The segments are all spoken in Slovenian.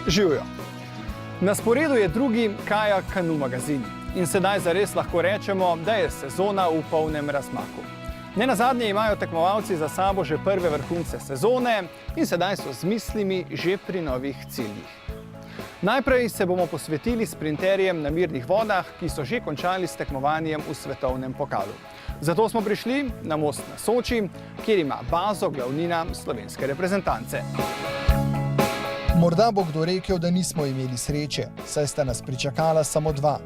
Živjo! Na sporedu je drugi Kajak Kanu magazin in sedaj zares lahko rečemo, da je sezona v polnem razmaku. Nenazadnje imajo tekmovalci za sabo že prve vrhunce sezone in sedaj so z mislimi že pri novih ciljih. Najprej se bomo posvetili sprinterjem na mirnih vodah, ki so že končali s tekmovanjem v svetovnem pokalu. Zato smo prišli na most na Soči, kjer ima bazo glavnina slovenske reprezentance. Morda bo kdo rekel, da nismo imeli sreče, saj sta nas pričakala samo dva.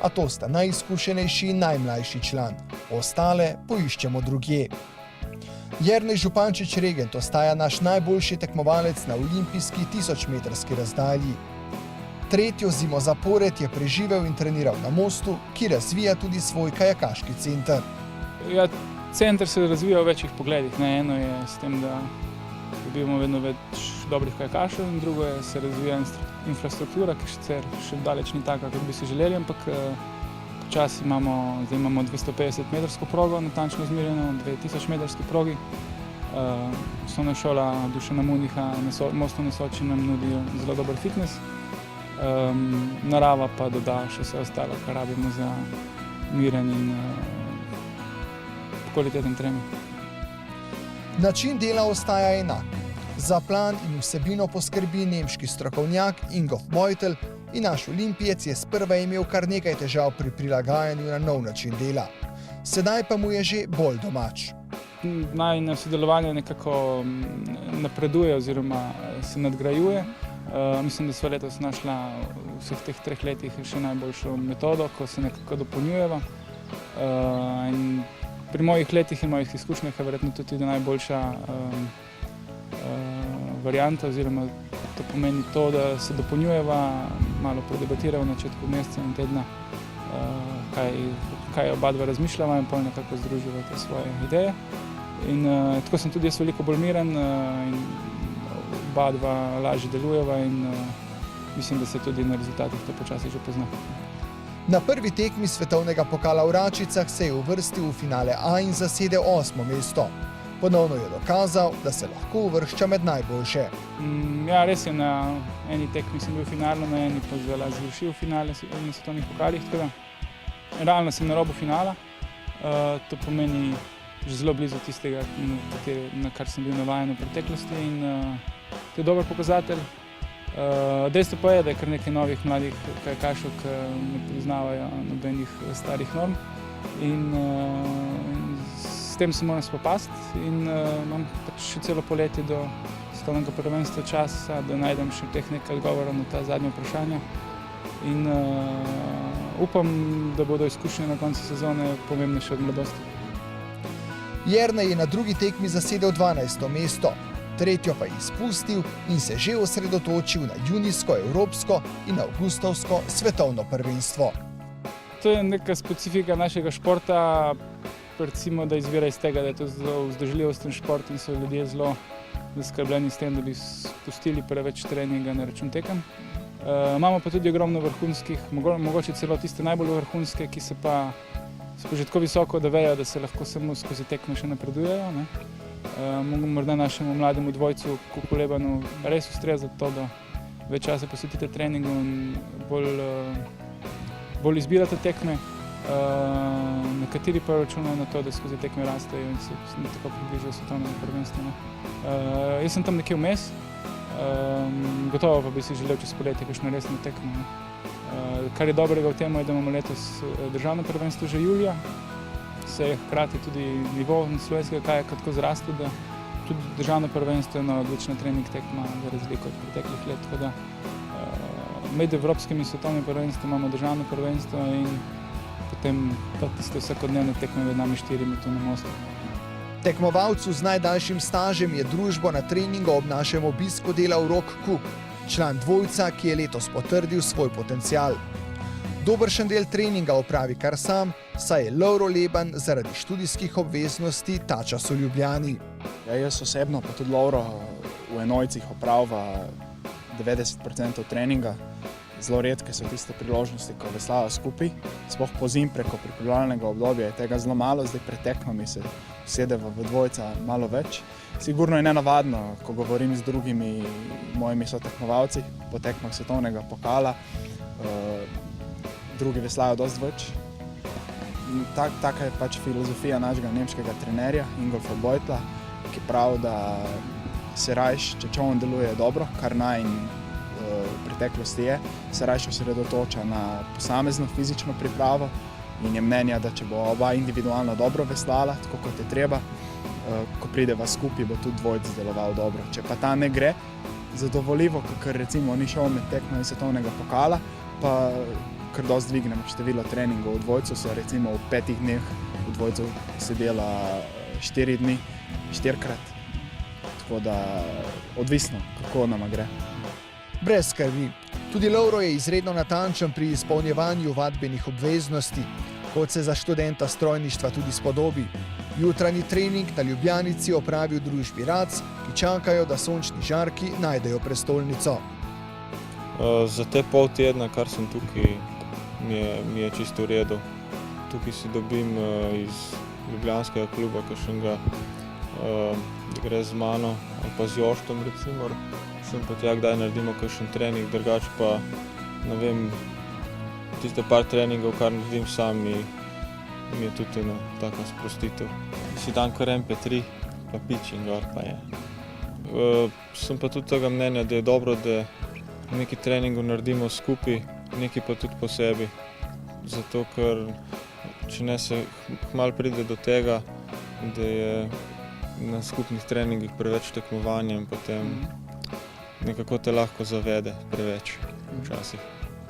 A to sta najizkušenejši in najmlajši član. Ostale poiščemo drugje. Jernej Župančič-Regent ostaja naš najboljši tekmovalec na olimpijski 1000-metrski razdalji. Tretjo zimo zapored je preživel in treniral na Mostu, ki razvija tudi svoj kajakaški center. Ja, center se razvija v večjih pogledih. Eno je s tem, da dobivamo vedno več dobrih kajakašev, in drugo je, se razvija infrastruktura, ki še daleč ni taka, kot bi si želeli, ampak počasi imamo 250-metrsko progo, natančno izmerjeno, 2000-metrski progi. Osnovna šola Dušana Muniha na Mostu na Soči nam nudi zelo dober fitness. Narava pa doda še vse ostalo, kar rabimo za miren in kvaliteten trening. Način dela ostaja enak. Za plan in vsebino poskrbi nemški strokovnjak Ingolf Beutel in naš olimpijec je sprva imel kar nekaj težav pri prilagajanju na nov način dela. Sedaj pa mu je že bolj domač. Najino sodelovanje nekako napreduje oziroma se nadgrajuje. Mislim, da sva letos našla v vseh teh 3 letih še najboljšo metodo, ko se nekako dopolnjujeva. Pri mojih letih in mojih izkušnjah je verjetno tudi najboljša varianta, oziroma to pomeni to, da se dopolnjujeva, malo predebatirava na začetku meseca in tedna, kaj oba dva razmišljava in potem nekako združiva te svoje ideje. In tako sem tudi jaz veliko bolj miren in oba dva lažje delujeva in mislim, da se tudi na rezultatih to počasi že pozna. Na prvi tekmi svetovnega pokala v Račicah se je uvrstil v finale A in zasedel 8. mesto. Ponovno je dokazal, da se lahko uvršča med najboljše. Ja, res je, na eni tekmi sem bil v finalu, na eni pa zelo zvršil v finale na svetovnih pokalih, tako da realno sem na robu finala. To pomeni že zelo blizu tistega, na kar sem bil navajen v preteklosti, in to je dober pokazatelj. Dejstvo pa je, da je kar nekaj novih mladih kajakašev, ki ne priznavajo nobenih starih norm, in s tem se moram spopasti in imam pač še celo poletje do svetovnega prvenstva časa, da najdem še teh nekaj odgovorov na ta zadnja vprašanja, in upam, da bodo izkušnje na koncu sezone pomembnejše od mladosti. Jernej je na drugi tekmi zasedel 12. mesto. Tretjo pa je izpustil in se že osredotočil na junijsko, evropsko in avgustovsko svetovno prvenstvo. To je neka specifika našega športa, recimo, da izvira iz tega, da je to zelo vzdržljivosten šport in so ljudje zelo zaskrbljeni s tem, da bi spustili preveč treninga na račun tekem. Imamo pa tudi ogromno vrhunskih, mogoče celo tiste najbolj vrhunske, ki se pa že tako visoko, da vejo, da se lahko samo skozi tekme še napredujejo. Morda našemu mlademu dvojcu Kukulebanu res ustreza to, da več časa posvetite treningu in bolj izbirate tekme. Nekateri pa računajo na to, da skozi tekme rastejo in se tako približajo svetovnemu prvenstvu. Jaz sem tam nekje vmes, gotovo pa bi si želel čez poletje kakšno resno tekmo. Kar je dobrega v tem, je, da imamo letos državno prvenstvo že julija. Se je hkrati tudi nivo slovenskega kajaka tako zrastel, da tudi državno prvenstvo je ena odlična trening tekma za razliko od preteklih let. Tako da med evropskim in svetovnim prvenstvom imamo državno prvenstvo in potem tiste vsakodnevne tekme med nami 4 tu na Mostu. Tekmovalcu z najdaljšim stažem je družbo na treningu ob našem obisku delal Rok Kuk, član dvojca, ki je letos potrdil svoj potencial. Dobršen del treninga opravi kar sam, saj je Lovro Leban zaradi študijskih obveznosti ta čas v Ljubljani. Ja, jaz osebno, pa tudi Lovro, v enojcih opravlja 90% treninga. Zelo redke so tiste priložnosti, ko veslava skupaj. Sploh pozimi preko pripravljalnega obdobja je tega zelo malo, zdaj pred tekmami se sedeva v dvojca malo več. Sigurno je nenavadno, ko govorim z drugimi mojimi sotekmovalci po tekmah svetovnega pokala, drugi veslajo dosti več. Taka je pač filozofija našega nemškega trenerja Ingolfa Beutla, ki pravi, da se rajš, če čovn deluje dobro, kar naj v preteklosti je, se rajš osredotoča na posamezno fizično pripravo in je mnenja, da če bo oba individualno dobro veslala, tako kot je treba, ko prideva skupaj, bo tudi dvojc deloval dobro. Če pa ta ne gre zadovoljivo, ker recimo ni šel med tekmami svetovnega pokala, pa kar dosti dvignemo število treningov v dvojcu, so recimo v 5 dneh v dvojcu sedela 4 dni, 4-krat. Tako da odvisno, kako nama gre. Brez skrbi. Tudi Lovro je izredno natančen pri izpolnjevanju vadbenih obveznosti, kot se za študenta strojništva tudi spodobi. Jutranji trening na Ljubljanici opravi v družbi Rac, ki čakajo, da sončni žarki najdejo prestolnico. Za te pol tedna, kar sem tukaj, mi je čisto v redu. Tukaj si dobim iz ljubljanskega kluba kakšnega, da gre z mano ali pa z Joštom recimo. Sem pa tja, kdaj naredimo kakšen trening, drugače pa, ne vem, tiste par treningov, kar naredim sam, mi je tudi ena taka sprostitev. Si dan kar MP3, pa pič in gor pa je. Sem pa tudi tega mnenja, da je dobro, da nekaj treningov naredimo skupaj, nekaj pa tudi po sebi. Zato, ker če ne se kmalu pride do tega, da je na skupnih treningih preveč tekmovanja in potem nekako te lahko zavede preveč včasih.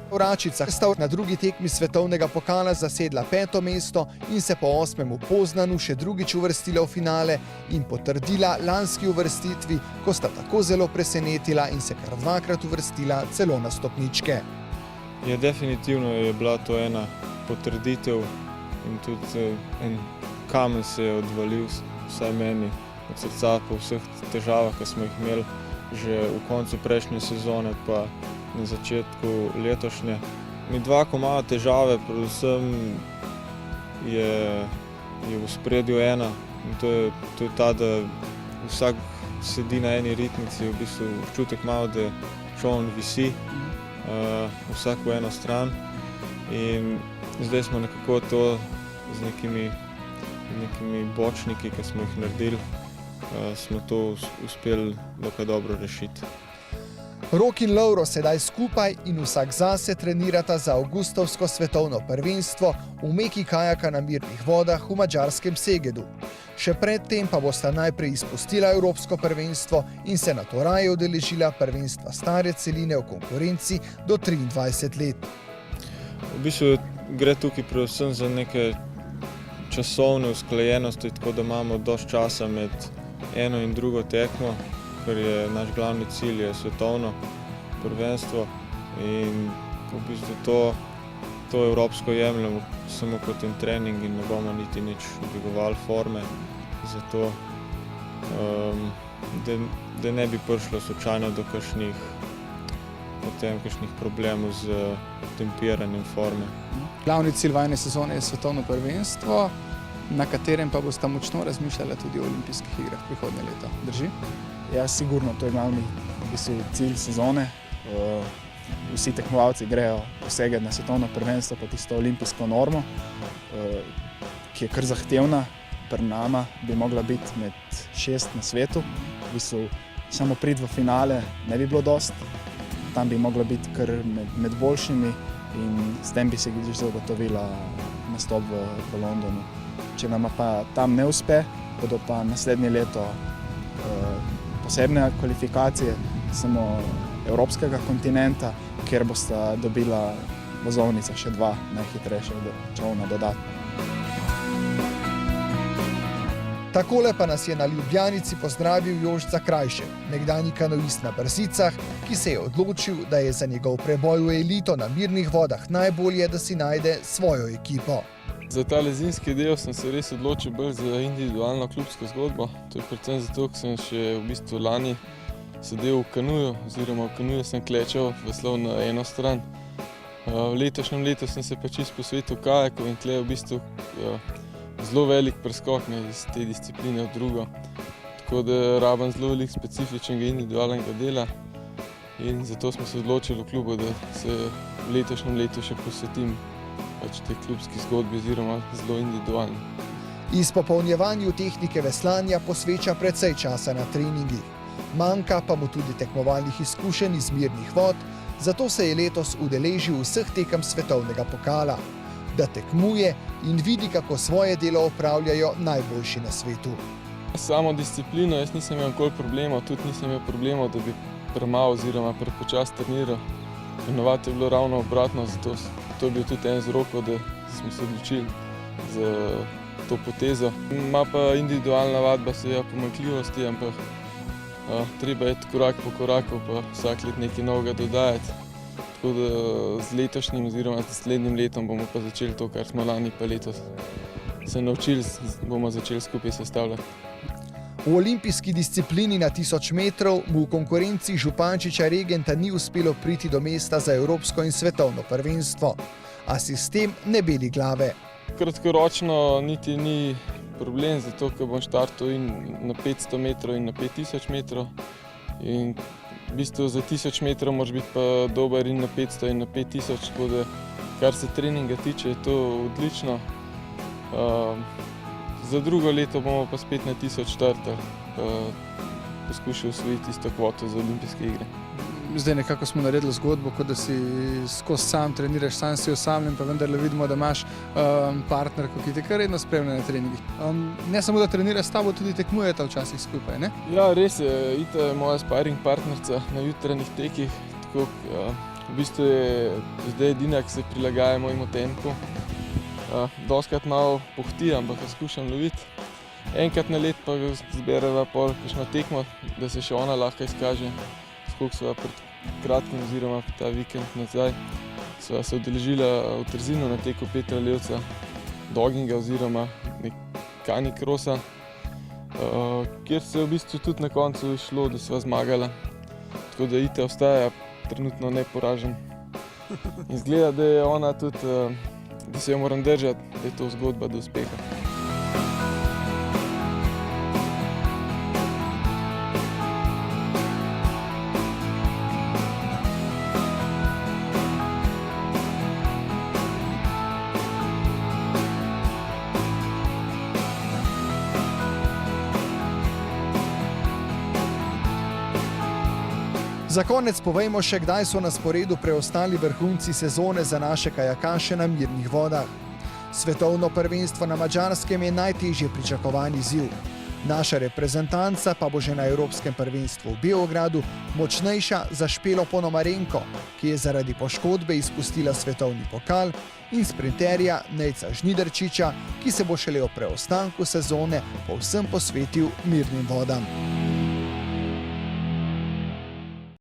V Račicah sta na drugi tekmi svetovnega pokala zasedla 5. mesto in se po 8. v Poznanu še drugič uvrstila v finale in potrdila lanski uvrstitvi, ko sta tako zelo presenetila in se kar 2-krat uvrstila celo na stopničke. Ja, definitivno je bila to ena potrditev in tudi en kamen se je odvalil, vsaj meni, od srca po vseh težavah, ki smo jih imeli že v koncu prejšnje sezone pa na začetku letošnje. Mi dva, ko imamo težave, predvsem je v ospredju ena in to je ta, da vsak sedi na eni ritmici, v bistvu občutek malo, da čoln visi, vsak v eno stran in zdaj smo nekako to z nekimi bočniki, ki smo jih naredili, smo to uspeli dokaj dobro rešiti. Rok in Lovro sedaj skupaj in vsak zase trenirata za avgustovsko svetovno prvenstvo v meki kajaka na mirnih vodah v madžarskem Segedu. Še predtem pa bosta najprej izpustila evropsko prvenstvo in se nato raje udeležila prvenstva stare celine v konkurenci do 23 let. V bistvu gre tukaj predvsem za neke časovne usklajenosti, tako da imamo dosti časa med eno in drugo tekmo, ker je naš glavni cilj je svetovno prvenstvo in v bistvu to evropsko jemljemo samo kot en trening in ne bomo niti nič dvigovali forme, zato da ne bi prišlo slučajno do kakšnih problemov z tempiranjem forme. Glavni cilj vajne sezone je svetovno prvenstvo, na katerem pa boste močno razmišljali tudi o olimpijskih igrah prihodnje leto. Drži? Ja, sigurno, to je glavni cilj sezone. Vsi tekmovalci grejo vsega na svetovno prvenstvo pa tisto olimpijsko normo, ki je kar zahtevna. Pri nama bi mogla biti med 6 na svetu. V bistvu samo priti v finale ne bi bilo dosti. Tam bi mogla biti kar med boljšimi in s tem bi se zagotovila nastop v Londonu. Če nama pa tam ne uspe, bodo pa naslednje leto posebne kvalifikacije samo evropskega kontinenta, kjer bosta dobila vozovnica še 2 najhitrejša čolna dodatno. Takole pa nas je na Ljubljanici pozdravil Jošt Zakrajšek, nekdanji kanoist na Brzicah, ki se je odločil, da je za njegov preboj v elito na mirnih vodah najbolje, da si najde svojo ekipo. Za ta zimski del sem se res odločil bolj za individualno klubsko zgodbo. To je predvsem zato, ker sem še v bistvu lani sedel v kanuju, oziroma v kanuju sem klečal, veslal na eno stran. V letošnjem letu sem se pa čisto posvetil kajaku in tle v bistvu zelo velik preskok iz te discipline v drugo. Tako da rabim zelo veliko specifičnega individualnega dela in zato smo se odločili v klubu, da se v letošnjem letu še posvetim tej klubski zgodbi oziroma zelo individualni. Izpopolnjevanju tehnike veslanja posveča precej časa na treningih. Manjka pa mu tudi tekmovalnih izkušenj iz mirnih vod, zato se je letos udeležil vseh tekem svetovnega pokala, da tekmuje in vidi, kako svoje delo opravljajo najboljši na svetu. Samo disciplino jaz nisem imel nikoli problemov, tudi nisem imel problemov, da bi premalo oziroma prepočasno treniral. Ponovadi je bilo ravno obratno, zato to je bil tudi en vzrokov, da smo se odločili za to potezo. Ima pa individualna vadba seveda pomanjkljivosti, ampak treba je korak po koraku, pa vsak let nekaj novega dodajati. Tako da z letošnjim oziroma z naslednjim letom bomo pa začeli to, kar smo lani pa letos se naučili, bomo začeli skupaj sestavljati. V olimpijski disciplini na 1000 metrov mu v konkurenci Župančiča Regenta ni uspelo priti do mesta za evropsko in svetovno prvenstvo, a sistem ne beli glave. Kratkoročno niti ni problem, zato ker bom štartal in na 500 metrov in na 5000 metrov. In v bistvu za 1000 metrov moraš biti pa dober in na 500 in na 5000, tako da kar se treninga tiče, je to odlično. Za drugo leto bomo pa spet na 1000 štartali, pa poskušali osvojiti tisto kvoto za olimpijske igre. Zdaj nekako smo naredili zgodbo, kot da si skozi sam treniraš, sam si osamljen, pa vendarle vidimo, da imaš partnerko, ki te kar redno spremlja na treningih. Ne samo, da treniraš s tabo, tudi tekmujeta včasih skupaj, ne? Ja, res je. Ita je moja sparring partnerca na jutranjih tekih. Tako, v bistvu je zdaj edina, ki se prilagaja mojemu tempu. Dostikrat malo pohti, ampak jo skušam loviti. Enkrat na let pa zbereva pol kakšno tekmo, da se še ona lahko izkaže. Skoliko sva pred kratkim oziroma ta vikend nazaj sva se udeležila v Trzinu na teku Petra Levca, dogginga oziroma canicrossa, kjer se je v bistvu tudi na koncu išlo, da sva zmagala. Tako da Ita ostaja trenutno neporažen. In izgleda, da je ona tudi, da se jo moram držati, da je to zgodba do uspeha. Za konec povejmo še, kdaj so na sporedu preostali vrhunci sezone za naše kajakaše na mirnih vodah. Svetovno prvenstvo na Madžarskem je najtežje pričakovani izziv. Naša reprezentanca pa bo že na Evropskem prvenstvu v Beogradu močnejša za Špelo Ponomarenko, ki je zaradi poškodbe izpustila svetovni pokal, in sprinterja Nejca Žnidarčiča, ki se bo šele ob preostanku sezone povsem posvetil mirnim vodam.